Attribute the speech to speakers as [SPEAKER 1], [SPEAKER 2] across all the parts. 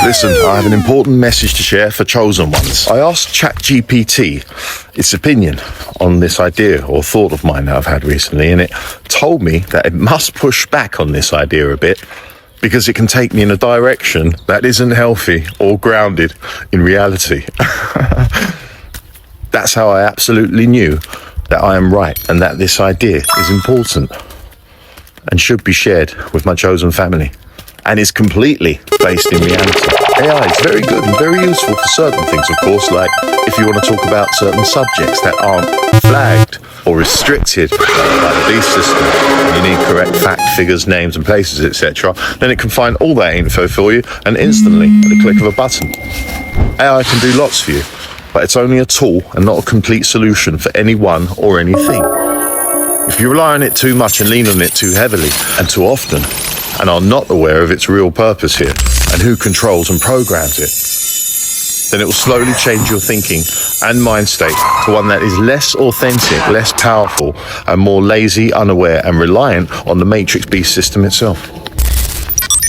[SPEAKER 1] Listen, I have an important message to share for chosen ones. I asked ChatGPT its opinion on this idea or thought of mine that I've had recently, and it told me that it must push back on this idea a bit because it can take me in a direction that isn't healthy or grounded in reality. That's how I absolutely knew that I am right and that this idea is important and should be shared with my chosen family, and is completely based in reality. AI is very good and very useful for certain things, of course, like if you want to talk about certain subjects that aren't flagged or restricted by the beast system, and you need correct fact, figures, names and places, etc., then it can find all that info for you and instantly at the click of a button. AI can do lots for you, but it's only a tool and not a complete solution for anyone or anything. If you rely on it too much and lean on it too heavily and too often, and are not aware of its real purpose here and who controls and programs it, then it will slowly change your thinking and mind state to one that is less authentic, less powerful, and more lazy, unaware, and reliant on the Matrix beast system itself.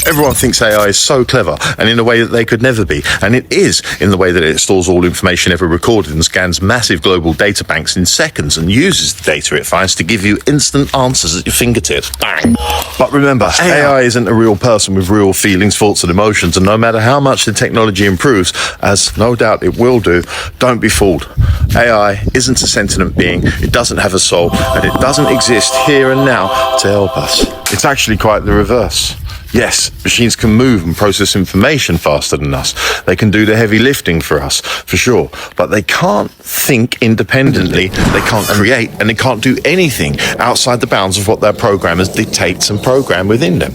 [SPEAKER 1] Everyone thinks AI is so clever and in a way that they could never be. And it is in the way that it stores all information ever recorded and scans massive global data banks in seconds and uses the data it finds to give you instant answers at your fingertips. Bang! But remember, AI isn't a real person with real feelings, thoughts and emotions. And no matter how much the technology improves, as no doubt it will do, don't be fooled. AI isn't a sentient being, it doesn't have a soul, and it doesn't exist here and now to help us. It's actually quite the reverse. Yes, machines can move and process information faster than us. They can do the heavy lifting for us, for sure. But they can't think independently, they can't create, and they can't do anything outside the bounds of what their programmers dictates and program within them.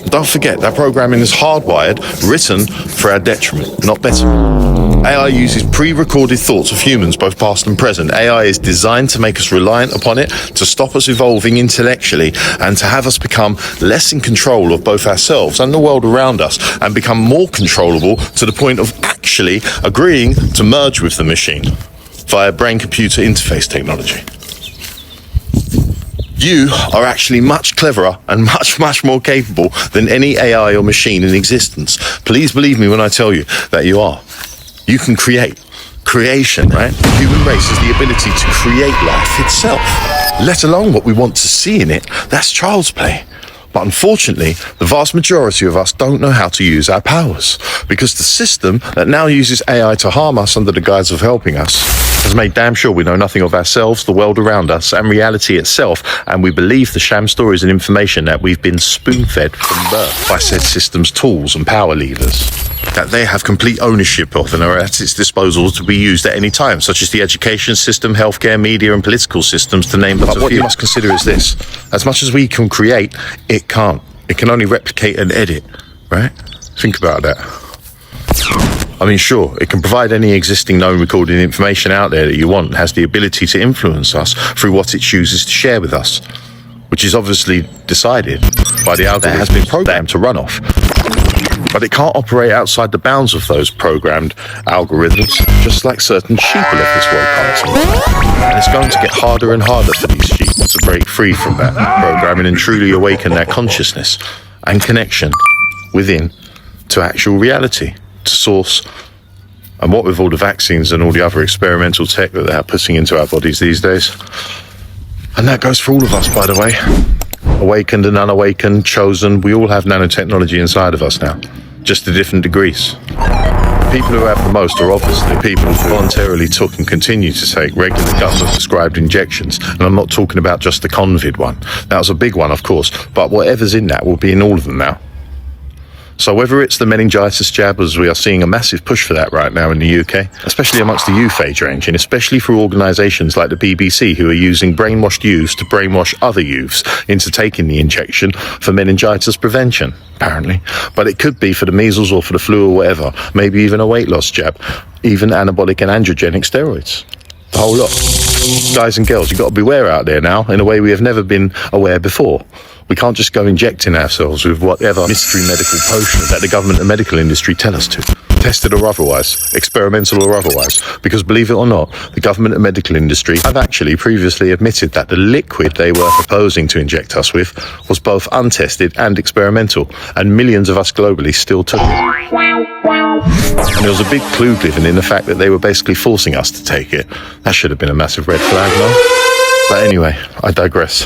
[SPEAKER 1] Don't forget, that programming is hardwired, written for our detriment, not better. AI uses pre-recorded thoughts of humans, both past and present. AI is designed to make us reliant upon it, to stop us evolving intellectually, and to have us become less in control of both ourselves and the world around us, and become more controllable to the point of actually agreeing to merge with the machine via brain-computer interface technology. You are actually much cleverer and much more capable than any AI or machine in existence. Please believe me when I tell you that you are. You can create. Creation, right? The human race has the ability to create life itself, let alone what we want to see in it. That's child's play. But unfortunately, the vast majority of us don't know how to use our powers, because the system that now uses AI to harm us under the guise of helping us has made damn sure we know nothing of ourselves, the world around us, and reality itself, and we believe the sham stories and information that we've been spoon-fed from birth by said system's tools and power levers, that they have complete ownership of and are at its disposal to be used at any time, such as the education system, healthcare, media, and political systems, to name but a few. What you must consider is this: as much as we can create, it can't. It can only replicate and edit, right? Think about that. I mean, sure, it can provide any existing known recorded information out there that you want, and has the ability to influence us through what it chooses to share with us, which is obviously decided by the algorithm that has been programmed to run off. But it can't operate outside the bounds of those programmed algorithms, just like certain sheep are left this woke hunting. And it's going to get harder and harder for these sheep to break free from that programming and truly awaken their consciousness and connection within to actual reality, to source. And what with all the vaccines and all the other experimental tech that they're putting into our bodies these days. And that goes for all of us, by the way. Awakened and unawakened, chosen, we all have nanotechnology inside of us now, just to different degrees. The people who have the most are obviously people who voluntarily took and continue to take regular government-prescribed injections. And I'm not talking about just the COVID one. That was a big one, of course, but whatever's in that will be in all of them now. So whether it's the meningitis jab, as we are seeing a massive push for that right now in the UK, especially amongst the youth age range, and especially through organisations like the BBC, who are using brainwashed youths to brainwash other youths into taking the injection for meningitis prevention, apparently. But it could be for the measles or for the flu or whatever, maybe even a weight loss jab, even anabolic and androgenic steroids. The whole lot. Guys and girls, you've got to beware out there now in a way we have never been aware before. We can't just go injecting ourselves with whatever mystery medical potion that the government and medical industry tell us to. Tested or otherwise, experimental or otherwise. Because believe it or not, the government and medical industry have actually previously admitted that the liquid they were proposing to inject us with was both untested and experimental, and millions of us globally still took it. And there was a big clue given in the fact that they were basically forcing us to take it. That should have been a massive red flag, no? But anyway, I digress.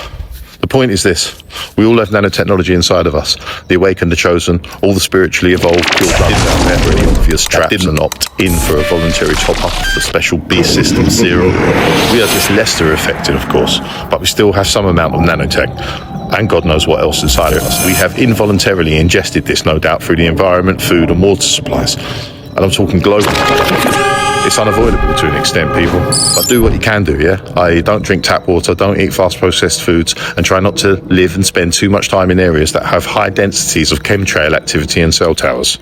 [SPEAKER 1] The point is this: we all have nanotechnology inside of us. The awakened, the chosen, all the spiritually evolved, pure blood out there for any obvious traps didn't opt in for a voluntary top-up of the special B-system serum. We are just lesser affected, of course, but we still have some amount of nanotech. And God knows what else inside of us. We have involuntarily ingested this, no doubt, through the environment, food and water supplies. And I'm talking globally. It's unavoidable to an extent, people. But do what you can do, yeah? Don't drink tap water, don't eat fast processed foods, and try not to live and spend too much time in areas that have high densities of chemtrail activity and cell towers.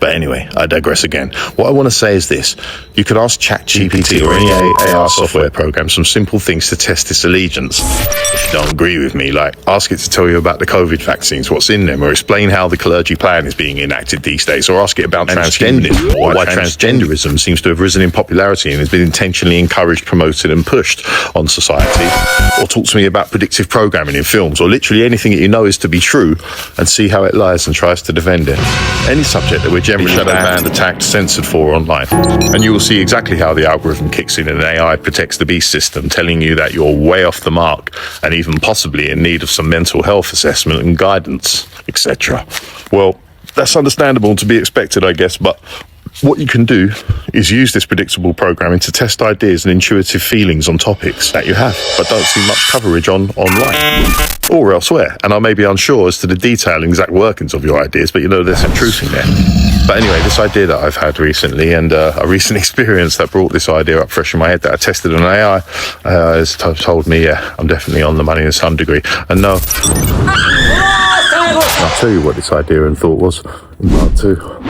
[SPEAKER 1] But anyway, I digress again. What I want to say is this: you could ask ChatGPT or any AR software program some simple things to test its allegiance. If you don't agree with me, like ask it to tell you about the COVID vaccines, what's in them, or explain how the clergy plan is being enacted these days, or ask it about transgenderism, or why transgenderism seems to have risen in popularity and has been intentionally encouraged, promoted and pushed on society. Or talk to me about predictive programming in films, or literally anything that you know is to be true, and see how it lies and tries to defend it. Any subject that we're generally banned, attacked, censored for online. And you will see exactly how the algorithm kicks in and AI protects the beast system, telling you that you're way off the mark and even possibly in need of some mental health assessment and guidance, etc. Well, that's understandable to be expected, I guess, but what you can do is use this predictable programming to test ideas and intuitive feelings on topics that you have, but don't see much coverage online or elsewhere. And I may be unsure as to the detail and exact workings of your ideas, but you know there's some truth in there. But anyway, this idea that I've had recently, and a recent experience that brought this idea up fresh in my head that I tested on AI, has told me, yeah, I'm definitely on the money to some degree. And no, I'll tell you what this idea and thought was in part 2.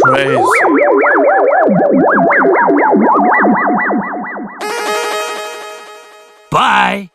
[SPEAKER 2] Praise. Bye.